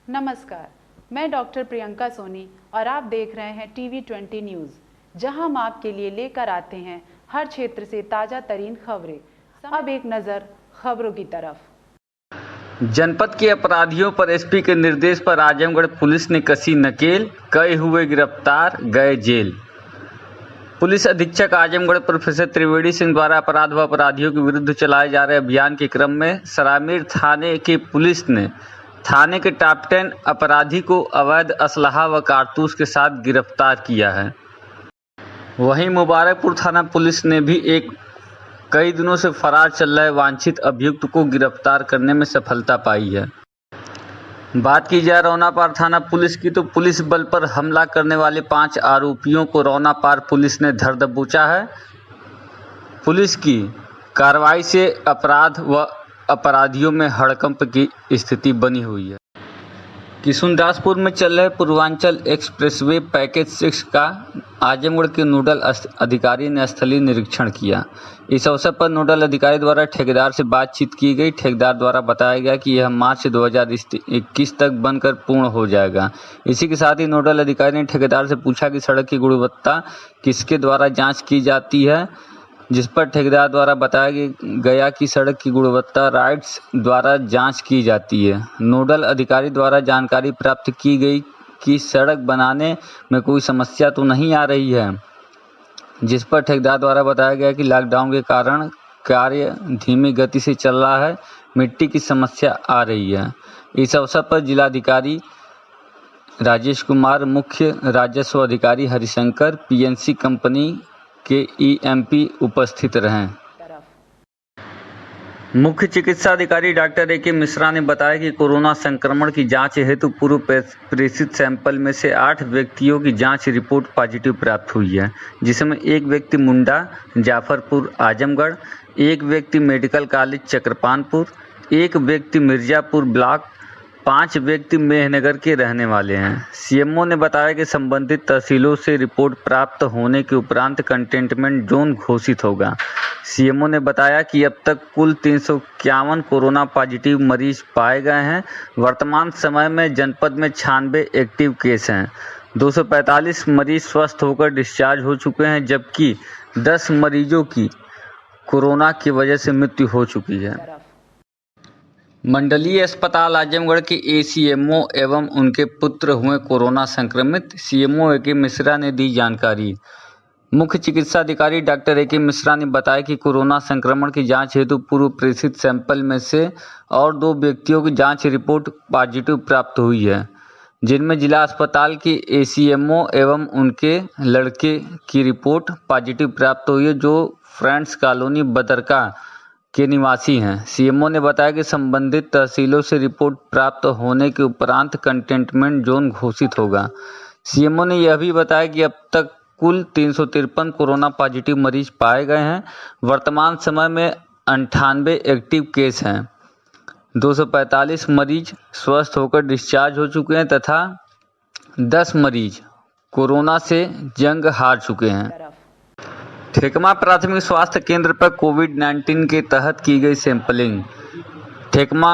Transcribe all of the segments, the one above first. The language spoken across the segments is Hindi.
नमस्कार, मैं डॉक्टर प्रियंका सोनी और आप देख रहे हैं TV20 न्यूज़, जहां हम आपके लिए लेकर आते हैं हर क्षेत्र से ताज़ा तरीन खबरें। अब एक नज़र खबरों की तरफ। जनपद के अपराधियों पर एसपी के निर्देश पर आजमगढ़ पुलिस ने कसी नकेल, कई हुए गिरफ्तार, गए जेल। पुलिस अधीक्षक आजमगढ़ प्रोफेसर त्रिवेणी सिंह द्वारा अपराध व अपराधियों के विरुद्ध चलाए जा रहे अभियान के क्रम में सरामीर थाने की पुलिस ने थाने के टॉप 10 अपराधी को अवैध असलहा व कारतूस के साथ गिरफ्तार किया है। वहीं मुबारकपुर थाना पुलिस ने भी कई दिनों से फरार चल रहे वांछित अभियुक्त को गिरफ्तार करने में सफलता पाई है। बात की जाए रौनापार थाना पुलिस की, तो पुलिस बल पर हमला करने वाले 5 आरोपियों को रौनापार पुलिस ने धर दबोचा है। पुलिस की कार्रवाई से अपराध व अपराधियों में हड़कंप की स्थिति बनी हुई है। किशुनदासपुर में चल रहे पूर्वांचल एक्सप्रेसवे पैकेज 6 का आजमगढ़ के नोडल अधिकारी ने स्थलीय निरीक्षण किया। इस अवसर पर नोडल अधिकारी द्वारा ठेकेदार से बातचीत की गई। ठेकेदार द्वारा बताया गया कि यह मार्च 2021 तक बनकर पूर्ण हो जाएगा। इसी के साथ ही नोडल अधिकारी ने ठेकेदार से पूछा कि सड़क की गुणवत्ता किसके द्वारा जाँच की जाती है, जिस पर ठेकेदार द्वारा बताया गया कि सड़क की गुणवत्ता राइट्स द्वारा जांच की जाती है। नोडल अधिकारी द्वारा जानकारी प्राप्त की गई कि सड़क बनाने में कोई समस्या तो नहीं आ रही है, जिस पर ठेकेदार द्वारा बताया गया कि लॉकडाउन के कारण कार्य धीमी गति से चल रहा है, मिट्टी की समस्या आ रही है। इस अवसर पर जिलाधिकारी राजेश कुमार, मुख्य राजस्व अधिकारी हरिशंकर, पीएनसी कंपनी के ईएमपी उपस्थित रहे। मुख्य चिकित्सा अधिकारी डॉक्टर ए के मिश्रा ने बताया कि कोरोना संक्रमण की जांच हेतु पूर्व प्रेषित सैंपल में से 8 व्यक्तियों की जांच रिपोर्ट पॉजिटिव प्राप्त हुई है, जिसमें एक व्यक्ति मुंडा जाफरपुर आजमगढ़, एक व्यक्ति मेडिकल कॉलेज चक्रपानपुर, एक व्यक्ति मिर्जापुर ब्लॉक, 5 व्यक्ति मेहनगर के रहने वाले हैं। सीएमओ ने बताया कि संबंधित तहसीलों से रिपोर्ट प्राप्त होने के उपरांत कंटेनमेंट जोन घोषित होगा। सीएमओ ने बताया कि अब तक कुल 351 कोरोना पॉजिटिव मरीज पाए गए हैं। वर्तमान समय में जनपद में 96 एक्टिव केस हैं। 245 मरीज स्वस्थ होकर डिस्चार्ज हो चुके हैं, जबकि 10 मरीजों की कोरोना की वजह से मृत्यु हो चुकी है। मंडलीय अस्पताल आजमगढ़ के एसीएमओ एवं उनके पुत्र हुए कोरोना संक्रमित। सीएमओ ए के मिश्रा ने दी जानकारी। मुख्य चिकित्सा अधिकारी डॉक्टर ए के मिश्रा ने बताया कि कोरोना संक्रमण की जांच हेतु पूर्व प्रेषित सैंपल में से और 2 व्यक्तियों की जांच रिपोर्ट पॉजिटिव प्राप्त हुई है, जिनमें जिला अस्पताल के एसीएमओ एवं उनके लड़के की रिपोर्ट पॉजिटिव प्राप्त हुई है, जो फ्रेंड्स कॉलोनी बदरका के निवासी हैं। सीएमओ ने बताया कि संबंधित तहसीलों से रिपोर्ट प्राप्त होने के उपरांत कंटेनमेंट जोन घोषित होगा। सीएमओ ने यह भी बताया कि अब तक कुल 353 कोरोना पॉजिटिव मरीज पाए गए हैं। वर्तमान समय में 98 एक्टिव केस हैं। 245 मरीज स्वस्थ होकर डिस्चार्ज हो चुके हैं तथा 10 मरीज कोरोना से जंग हार चुके हैं। ठेकमा प्राथमिक स्वास्थ्य केंद्र पर कोविड-19 के तहत की गई सैंपलिंग। ठेकमा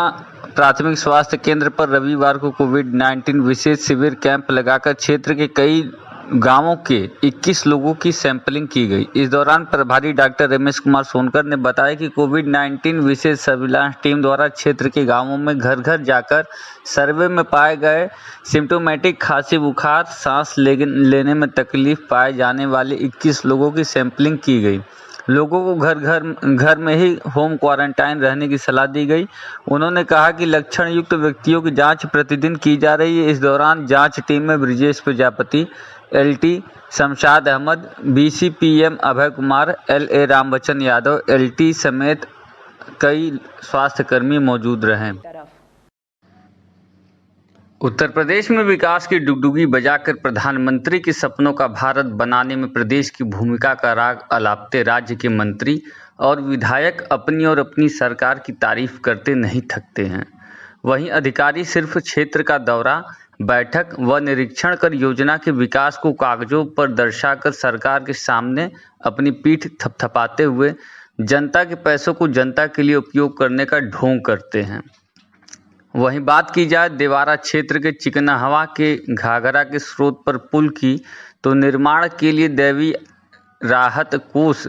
प्राथमिक स्वास्थ्य केंद्र पर रविवार को कोविड-19 विशेष शिविर कैंप लगाकर क्षेत्र के कई गांवों के 21 लोगों की सैंपलिंग की गई। इस दौरान प्रभारी डॉक्टर रमेश कुमार सोनकर ने बताया कि कोविड-19 विशेष सर्विलांस टीम द्वारा क्षेत्र के गांवों में घर घर जाकर सर्वे में पाए गए सिम्टोमेटिक खांसी बुखार, सांस लेने में तकलीफ पाए जाने वाले 21 लोगों की सैंपलिंग की गई। लोगों को घर में ही होम क्वारंटाइन रहने की सलाह दी गई। उन्होंने कहा कि लक्षण युक्त व्यक्तियों की जांच प्रतिदिन की जा रही है। इस दौरान जांच टीम में Brijesh Prajapati, LT Shamshad Ahmad, BCPM Abhay Kumar, LA Rambachan Yadav, LT समेत कई स्वास्थ्यकर्मी मौजूद रहे। उत्तर प्रदेश में विकास की डुगडुगी बजाकर प्रधानमंत्री के सपनों का भारत बनाने में प्रदेश की भूमिका का राग अलापते राज्य के मंत्री और विधायक अपनी और अपनी सरकार की तारीफ करते नहीं थकते हैं। वहीं अधिकारी सिर्फ क्षेत्र का दौरा, बैठक व निरीक्षण कर योजना के विकास को कागजों पर दर्शाकर सरकार के सामने अपनी पीठ थपथपाते हुए जनता के पैसों को जनता के लिए उपयोग करने का ढोंग करते हैं। वहीं बात की जाए देवारा क्षेत्र के चिकनाहवा के घाघरा के स्रोत पर पुल की, तो निर्माण के लिए दैवीय राहत कोष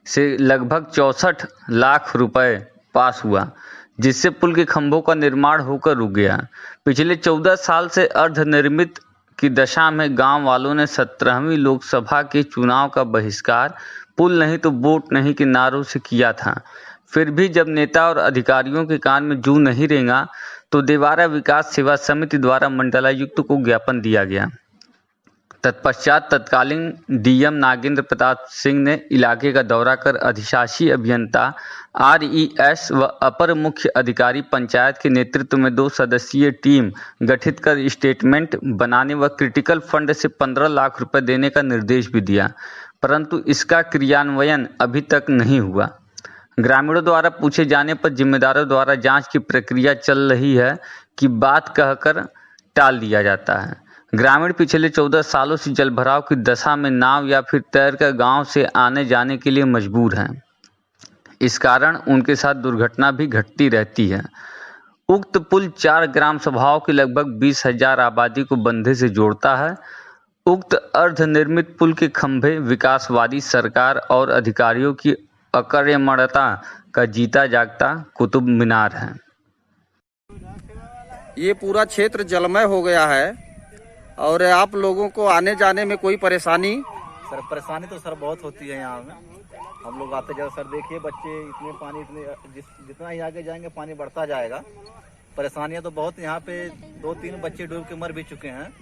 से लगभग 64 लाख रुपए पास हुआ, जिससे पुल के खंभों का निर्माण होकर रुक गया। पिछले 14 साल से अर्धनिर्मित की दशा में गांव वालों ने 17वीं लोकसभा के चुनाव का बहिष्कार पुल नहीं तो वोट नहीं के नारों से किया था। फिर भी जब नेता और अधिकारियों के कान में जूं नहीं रेंगा तो देवारा विकास सेवा समिति द्वारा मंडलायुक्त को ज्ञापन दिया गया। तत्पश्चात तत्कालीन डीएम नागेंद्र प्रताप सिंह ने इलाके का दौरा कर अधिशासी अभियंता आरईएस व अपर मुख्य अधिकारी पंचायत के नेतृत्व में 2 सदस्यीय टीम गठित कर स्टेटमेंट बनाने व क्रिटिकल फंड से 15 लाख रुपए देने का निर्देश भी दिया, परंतु इसका क्रियान्वयन अभी तक नहीं हुआ। ग्रामीणों द्वारा पूछे जाने पर जिम्मेदारों द्वारा जांच की प्रक्रिया चल रही है कि बात कहकर टाल दिया जाता है। ग्रामीण पिछले 14 सालों से जलभराव की दशा में नाव या फिर तैरकर गांव से आने जाने के लिए मजबूर हैं। इस कारण उनके साथ दुर्घटना भी घटती रहती है। उक्त पुल 4 ग्राम सभाओं की लगभग 20,000 आबादी को बंधे से जोड़ता है। उक्त अर्धनिर्मित पुल के खंभे विकासवादी सरकार और अधिकारियों की अकर्मण्यता का जीता जागता कुतुब मीनार है। ये पूरा क्षेत्र जलमय हो गया है और आप लोगों को आने जाने में कोई परेशानी? सर परेशानी तो सर बहुत होती है यहाँ में। हम लोग आते जाते सर देखिए बच्चे जितना ही आगे जाएंगे पानी बढ़ता जाएगा। परेशानियाँ तो बहुत, यहाँ पे 2-3 बच्चे डूब के मर भी चुके हैं,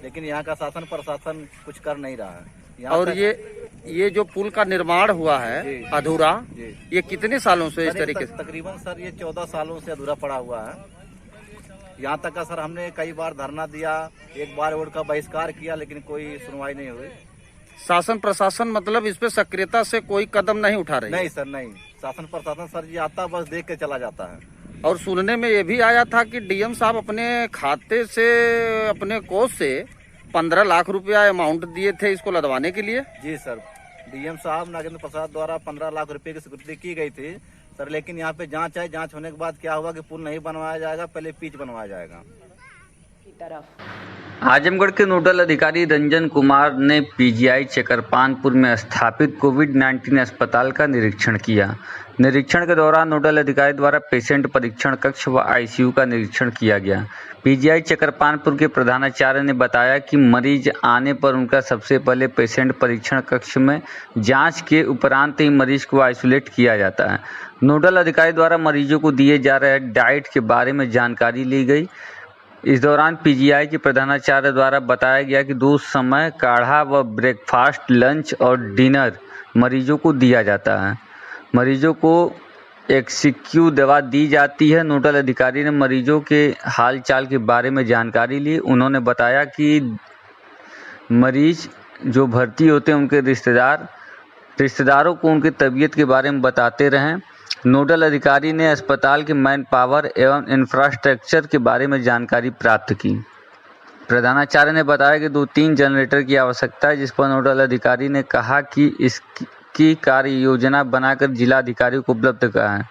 लेकिन यहाँ का शासन प्रशासन कुछ कर नहीं रहा है। और ये जो पुल का निर्माण हुआ है अधूरा, ये कितने सालों से इस तरीके से? तकरीबन सर ये 14 सालों से अधूरा पड़ा हुआ है। यहाँ तक का सर हमने कई बार धरना दिया, एक बार वोट का बहिष्कार किया, लेकिन कोई सुनवाई नहीं हुई। शासन प्रशासन मतलब इस पे सक्रियता से कोई कदम नहीं उठा रही? नहीं सर नहीं, शासन प्रशासन सर जी आता बस देख के चला जाता है। और सुनने में ये भी आया था कि डीएम साहब अपने खाते से, अपने कोष से 15 लाख रुपया अमाउंट दिए थे इसको लदवाने के लिए। जी सर, डीएम साहब नागेंद्र प्रसाद द्वारा 15 लाख रुपए की स्वीकृति की गई थी सर, लेकिन यहाँ पे जांच है। जांच होने के बाद क्या हुआ कि पुल नहीं बनवाया जाएगा, पहले पिच बनवाया जाएगा। आजमगढ़ के नोडल अधिकारी रंजन कुमार ने पीजीआई चकरपानपुर में स्थापित कोविड-19 अस्पताल का निरीक्षण किया। निरीक्षण के दौरान नोडल अधिकारी द्वारा पेशेंट परीक्षण कक्ष व आईसीयू का निरीक्षण किया गया। पीजीआई चकरपानपुर के प्रधानाचार्य ने बताया कि मरीज आने पर उनका सबसे पहले पेशेंट परीक्षण कक्ष में जांच के उपरांत ही मरीज को आइसोलेट किया जाता है। नोडल अधिकारी द्वारा मरीजों को दिए जा रहे डाइट के बारे में जानकारी ली गई। इस दौरान पीजीआई के प्रधानाचार्य द्वारा बताया गया कि 2 समय काढ़ा व ब्रेकफास्ट, लंच और डिनर मरीजों को दिया जाता है। मरीजों को एक्सिक्यू दवा दी जाती है। नोडल अधिकारी ने मरीजों के हालचाल के बारे में जानकारी ली। उन्होंने बताया कि मरीज जो भर्ती होते हैं उनके रिश्तेदारों को उनकी तबीयत के बारे में बताते रहें। नोडल अधिकारी ने अस्पताल के मैन पावर एवं इंफ्रास्ट्रक्चर के बारे में जानकारी प्राप्त की। प्रधानाचार्य ने बताया कि 2-3 जनरेटर की आवश्यकता है, जिस पर नोडल अधिकारी ने कहा कि इसकी कार्य योजना बनाकर जिलाधिकारी को उपलब्ध कराएं।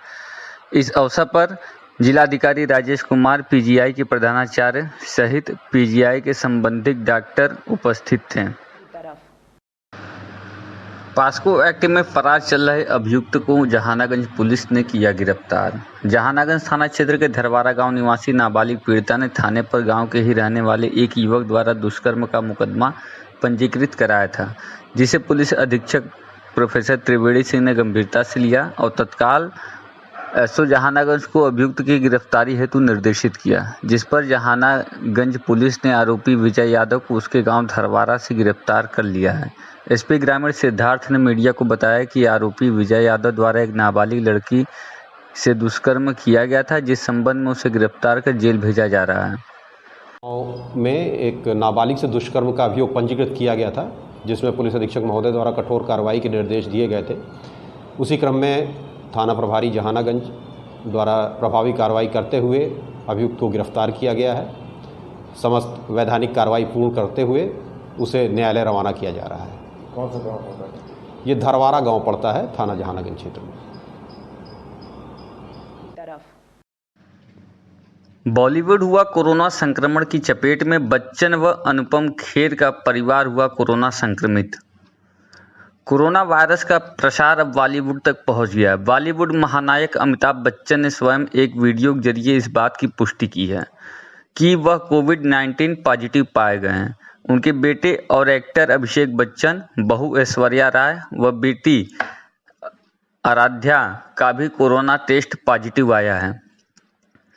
इस अवसर पर जिलाधिकारी राजेश कुमार, पीजीआई के प्रधानाचार्य सहित पीजीआई के संबंधित डॉक्टर उपस्थित थे। पास्को एक्ट में फरार चल रहे अभियुक्त को जहानागंज पुलिस ने किया गिरफ्तार। जहानागंज थाना क्षेत्र के धरवारा गांव निवासी नाबालिग पीड़िता ने थाने पर गांव के ही रहने वाले एक युवक द्वारा दुष्कर्म का मुकदमा पंजीकृत कराया था, जिसे पुलिस अधीक्षक प्रोफेसर त्रिवेणी सिंह ने गंभीरता से लिया और तत्काल एसओ जहानागंज को अभियुक्त की गिरफ्तारी हेतु निर्देशित किया, जिस पर जहानागंज पुलिस ने आरोपी विजय यादव को उसके गांव धरवारा से गिरफ्तार कर लिया है। एसपी ग्रामीण सिद्धार्थ ने मीडिया को बताया कि आरोपी विजय यादव द्वारा एक नाबालिग लड़की से दुष्कर्म किया गया था, जिस संबंध में उसे गिरफ्तार कर जेल भेजा जा रहा है। में एक नाबालिग से दुष्कर्म का अभियोग पंजीकृत किया गया था, जिसमें पुलिस अधीक्षक महोदय द्वारा कठोर कार्रवाई के निर्देश दिए गए थे। उसी क्रम में थाना प्रभारी जहानागंज द्वारा प्रभावी कार्रवाई करते हुए अभियुक्त को गिरफ्तार किया गया है। समस्त वैधानिक कार्रवाई पूर्ण करते हुए उसे न्यायालय रवाना किया जा रहा है। कौन सा गाँव पड़ता है? ये धरवारा गांव पड़ता है, थाना जहानागंज क्षेत्र में। बॉलीवुड हुआ कोरोना संक्रमण की चपेट में, बच्चन व अनुपम खेर का परिवार हुआ कोरोना संक्रमित। कोरोना वायरस का प्रसार अब बॉलीवुड तक पहुंच गया है। बॉलीवुड महानायक अमिताभ बच्चन ने स्वयं एक वीडियो के जरिए इस बात की पुष्टि की है कि वह कोविड-19 पॉजिटिव पाए गए हैं। उनके बेटे और एक्टर अभिषेक बच्चन, बहू ऐश्वर्या राय व बेटी आराध्या का भी कोरोना टेस्ट पॉजिटिव आया है।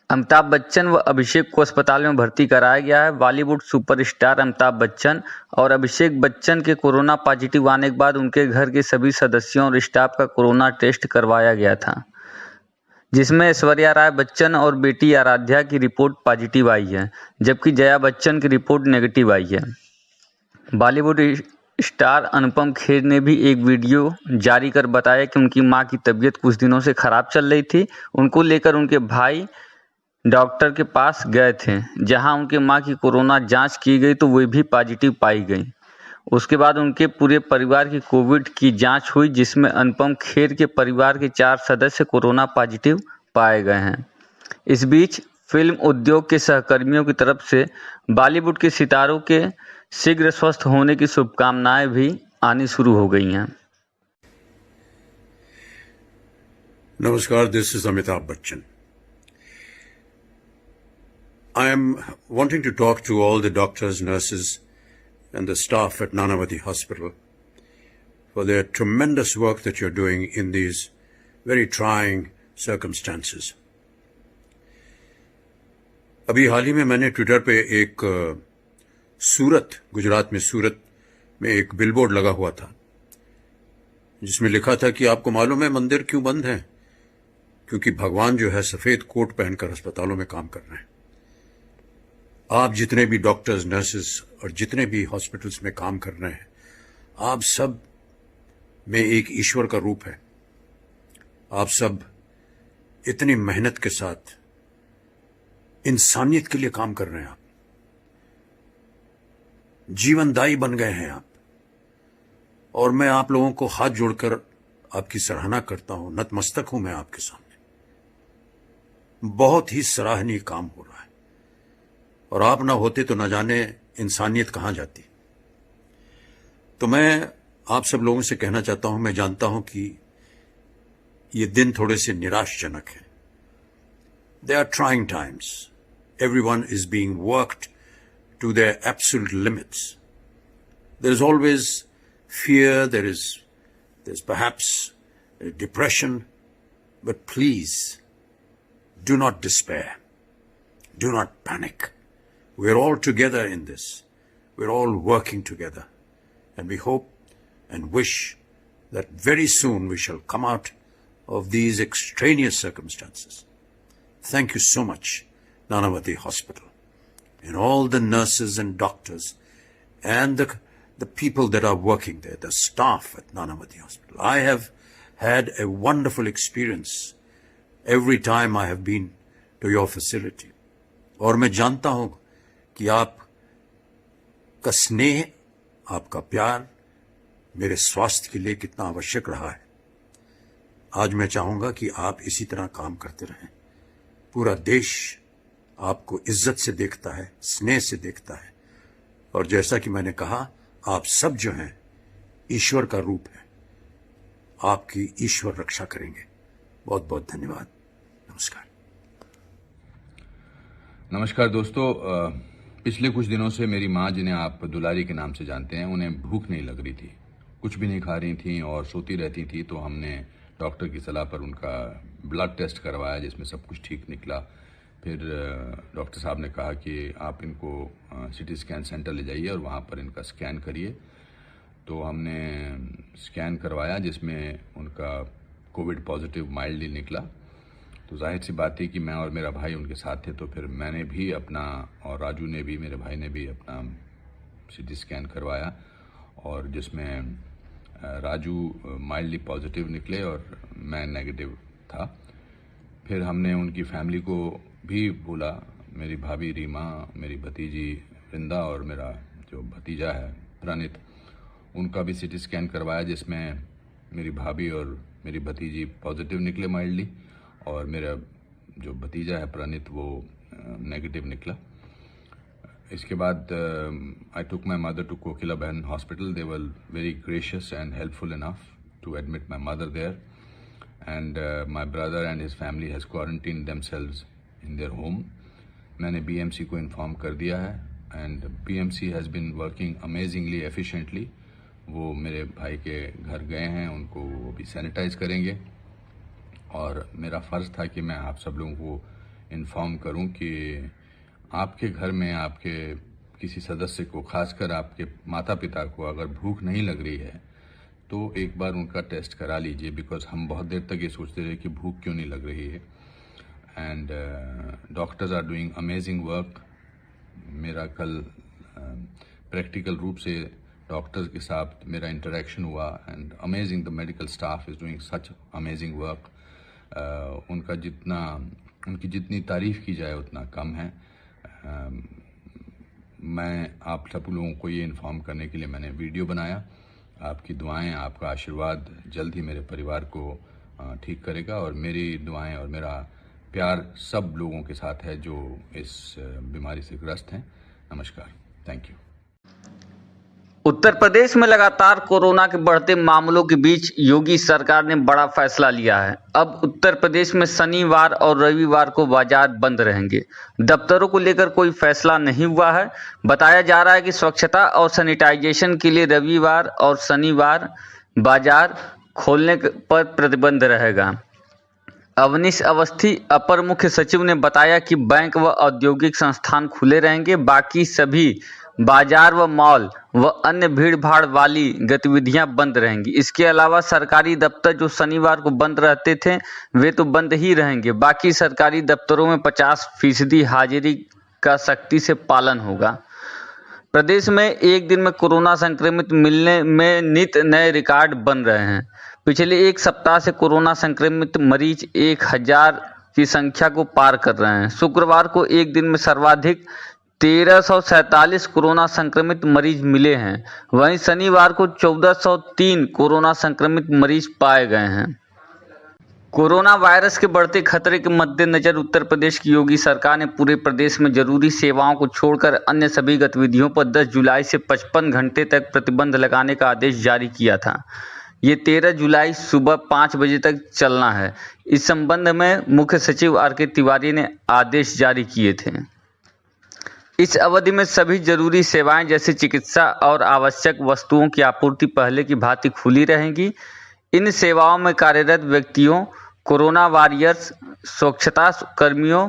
अमिताभ बच्चन व अभिषेक को अस्पताल में भर्ती कराया गया है। बॉलीवुड सुपरस्टार अमिताभ बच्चन और अभिषेक बच्चन के कोरोना पॉजिटिव आने के बाद उनके घर के सभी सदस्यों और स्टाफ का कोरोना टेस्ट करवाया गया था, जिसमें ऐश्वर्या राय बच्चन और बेटी आराध्या की रिपोर्ट पॉजिटिव आई है, जबकि जया बच्चन की रिपोर्ट नेगेटिव आई है। बॉलीवुड स्टार अनुपम खेर ने भी एक वीडियो जारी कर बताया कि उनकी मां की तबीयत कुछ दिनों से खराब चल रही थी। उनको लेकर उनके भाई डॉक्टर के पास गए थे, जहां उनके मां की कोरोना जांच की गई तो वे भी पॉजिटिव पाई गई। उसके बाद उनके पूरे परिवार की कोविड की जांच हुई, जिसमें अनुपम खेर के परिवार के 4 सदस्य कोरोना पॉजिटिव पाए गए हैं। इस बीच फिल्म उद्योग के सहकर्मियों की तरफ से बॉलीवुड के सितारों के शीघ्र स्वस्थ होने की शुभकामनाएं भी आनी शुरू हो गई हैं। Namaskar, this is Amitabh Bachchan. I am wanting to talk to all the doctors, nurses, and the staff at Nanavati Hospital for their tremendous work that you're doing in these very trying circumstances. अभी हाल ही में मैंने ट्विटर पे एक सूरत, गुजरात में सूरत में एक बिलबोर्ड लगा हुआ था, जिसमें लिखा था कि आपको मालूम है मंदिर क्यों बंद है? क्योंकि भगवान जो है सफेद कोट पहनकर अस्पतालों में काम कर रहे हैं। आप जितने भी डॉक्टर्स, नर्सेस और जितने भी हॉस्पिटल्स में काम कर रहे हैं, आप सब में एक ईश्वर का रूप है। आप सब इतनी मेहनत के साथ इंसानियत के लिए काम कर रहे हैं। आप जीवनदायी बन गए हैं आप, और मैं आप लोगों को हाथ जोड़कर आपकी सराहना करता हूं, नतमस्तक हूं मैं आपके सामने। बहुत ही सराहनीय काम हो रहा है, और आप ना होते तो न जाने इंसानियत कहां जाती। तो मैं आप सब लोगों से कहना चाहता हूं, मैं जानता हूं कि ये दिन थोड़े से निराशजनक हैं। They are trying times. Everyone is being worked to their absolute limits. There is always fear, there's perhaps depression, but please do not despair. Do not panic. We're all together in this. We're all working together. And we hope and wish that very soon we shall come out of these extraneous circumstances. Thank you so much, Nanavati Hospital, and all the nurses and doctors and the people that are working there, the staff at Nanavati Hospital. I have had a wonderful experience every time I have been to your facility. और मैं जानता हूं कि आप का स्नेह, आपका प्यार मेरे स्वास्थ्य के लिए कितना आवश्यक रहा है। आज मैं चाहूंगा कि आप इसी तरह काम करते रहें। पूरा देश आपको इज्जत से देखता है, स्नेह से देखता है, और जैसा कि मैंने कहा, आप सब जो हैं ईश्वर का रूप है। आपकी ईश्वर रक्षा करेंगे। बहुत बहुत धन्यवाद। नमस्कार। नमस्कार दोस्तों, पिछले कुछ दिनों से मेरी माँ, जिन्हें आप दुलारी के नाम से जानते हैं, उन्हें भूख नहीं लग रही थी, कुछ भी नहीं खा रही थी और सोती रहती थी। तो हमने डॉक्टर की सलाह पर उनका ब्लड टेस्ट करवाया, जिसमें सब कुछ ठीक निकला। फिर डॉक्टर साहब ने कहा कि आप इनको सिटी स्कैन सेंटर ले जाइए और वहाँ पर इनका स्कैन करिए। तो हमने स्कैन करवाया, जिसमें उनका कोविड पॉजिटिव माइल्डली निकला। तो जाहिर सी बात थी कि मैं और मेरा भाई उनके साथ थे, तो फिर मैंने भी अपना, और राजू ने भी, मेरे भाई ने भी अपना सिटी स्कैन करवाया, और जिसमें राजू माइल्डली पॉजिटिव निकले और मैं नेगेटिव था। फिर हमने उनकी फैमिली को भी बोला, मेरी भाभी रीमा, मेरी भतीजी वृंदा और मेरा जो भतीजा है प्रणित, उनका भी सिटी स्कैन करवाया, जिसमें मेरी भाभी और मेरी भतीजी पॉजिटिव निकले माइल्डली, और मेरा जो भतीजा है प्रणित वो नेगेटिव निकला। इसके बाद आई टुक my mother to Kokilaben hospital. They were very gracious and helpful enough to admit my mother there, and my brother and his family has quarantine themselves in their home. मैंने बीएमसी को इन्फॉर्म कर दिया है and BMC has been working amazingly efficiently. वो मेरे भाई के घर गए हैं, उनको वो भी सैनिटाइज करेंगे, और मेरा फ़र्ज़ था कि मैं आप सब लोगों को इन्फॉर्म करूं कि आपके घर में आपके किसी सदस्य को, खासकर आपके माता पिता को, अगर भूख नहीं लग रही है तो एक बार उनका टेस्ट करा लीजिए, बिकॉज हम बहुत देर तक ये सोचते रहे कि भूख क्यों नहीं लग रही है। And doctors are doing amazing work. मेरा कल प्रैक्टिकल रूप से डॉक्टर्स के साथ मेरा इंटरेक्शन हुआ, and amazing, the medical staff is doing such amazing work. उनकी जितनी तारीफ़ की जाए उतना कम है। मैं आप सब लोगों को ये इन्फॉर्म करने के लिए मैंने वीडियो बनाया। आपकी दुआएं, आपका आशीर्वाद जल्द ही मेरे परिवार को ठीक करेगा, और मेरी दुआएं और मेरा प्यार सब लोगों के साथ है जो इस बीमारी से ग्रस्त हैं। नमस्कार, थैंक यू। उत्तर प्रदेश में लगातार कोरोना के बढ़ते मामलों के बीच योगी सरकार ने बड़ा फैसला लिया है। अब उत्तर प्रदेश में शनिवार और रविवार को बाजार बंद रहेंगे। दफ्तरों को लेकर कोई फैसला नहीं हुआ है। बताया जा रहा है कि स्वच्छता और सैनिटाइजेशन के लिए रविवार और शनिवार बाजार खोलने पर प्रतिबंध रहेगा। अवनीश अवस्थी, अपर मुख्य सचिव, ने बताया कि बैंक व औद्योगिक संस्थान खुले रहेंगे। बाकी सभी बाजार व मॉल व अन्य भीड़ भाड़ वाली गतिविधियां बंद रहेंगी। इसके अलावा सरकारी दफ्तर जो शनिवार को बंद रहते थे वे तो बंद ही रहेंगे। बाकी सरकारी दफ्तरों में 50% हाजिरी का सख्ती से पालन होगा। प्रदेश में एक दिन में कोरोना संक्रमित मिलने में नित नए रिकॉर्ड बन रहे हैं। पिछले एक सप्ताह से कोरोना संक्रमित मरीज 1000 की संख्या को पार कर रहे हैं। शुक्रवार को एक दिन में सर्वाधिक 1347 कोरोना संक्रमित मरीज मिले हैं। वहीं शनिवार को 1403 कोरोना संक्रमित मरीज पाए गए हैं। कोरोना वायरस के बढ़ते खतरे के मद्देनजर उत्तर प्रदेश की योगी सरकार ने पूरे प्रदेश में जरूरी सेवाओं को छोड़कर अन्य सभी गतिविधियों पर 10 जुलाई से 55 घंटे तक प्रतिबंध लगाने का आदेश जारी किया था। ये 13 जुलाई सुबह 5 बजे तक चलना है। इस संबंध में मुख्य सचिव आर.के. तिवारी ने आदेश जारी किए थे। इस अवधि में सभी जरूरी सेवाएं जैसे चिकित्सा और आवश्यक वस्तुओं की आपूर्ति पहले की भांति खुली रहेंगी। इन सेवाओं में कार्यरत व्यक्तियों, कोरोना वॉरियर्स, स्वच्छता कर्मियों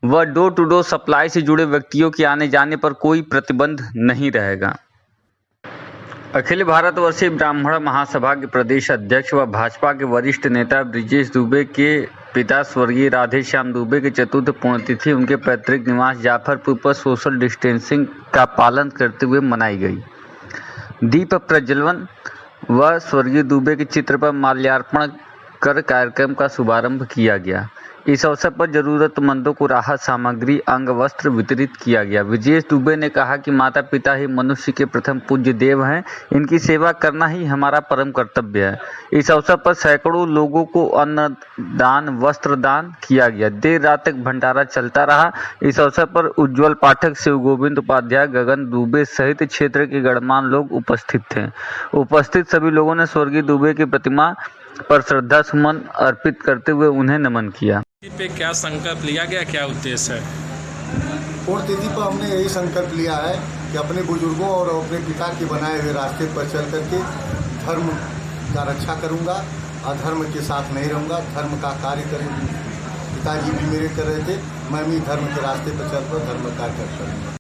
व डोर टू डोर सप्लाई से जुड़े व्यक्तियों के आने जाने पर कोई प्रतिबंध नहीं रहेगा। अखिल भारतवर्षीय ब्राह्मण महासभा के प्रदेश अध्यक्ष व भाजपा के वरिष्ठ नेता ब्रिजेश दुबे के पिता स्वर्गीय राधे श्याम दुबे की चतुर्थ पुण्यतिथि उनके पैतृक निवास जाफरपुर पर सोशल डिस्टेंसिंग का पालन करते हुए मनाई गई। दीप प्रज्वलन व स्वर्गीय दुबे के चित्र पर माल्यार्पण कर कार्यक्रम का शुभारंभ किया गया। इस अवसर पर जरूरतमंदों को राहत सामग्री, अंग वस्त्र वितरित किया गया। विजेश दुबे ने कहा कि माता पिता ही मनुष्य के प्रथम पूज्य देव हैं। इनकी सेवा करना ही हमारा परम कर्तव्य है। इस अवसर पर सैकड़ों लोगों को अन्नदान, वस्त्र दान किया गया। देर रात तक भंडारा चलता रहा। इस अवसर पर उज्ज्वल पाठक, शिव गोविंद उपाध्याय, गगन दुबे सहित क्षेत्र के गणमान्य लोग उपस्थित थे। उपस्थित सभी लोगों ने स्वर्गीय दुबे की प्रतिमा पर श्रद्धा सुमन अर्पित करते हुए उन्हें नमन किया। पे क्या संकल्प लिया गया, क्या उद्देश्य है? पुण्यतिथि पर हमने यही संकल्प लिया है कि अपने बुजुर्गों और अपने पिता के बनाए हुए रास्ते पर चल करके धर्म का रक्षा करूंगा, अधर्म के साथ नहीं रहूंगा, धर्म का कार्य करेंगे। पिताजी भी मेरे कर रहे थे, मैं भी धर्म के रास्ते पर चल कर धर्म का कार्य करूंगा।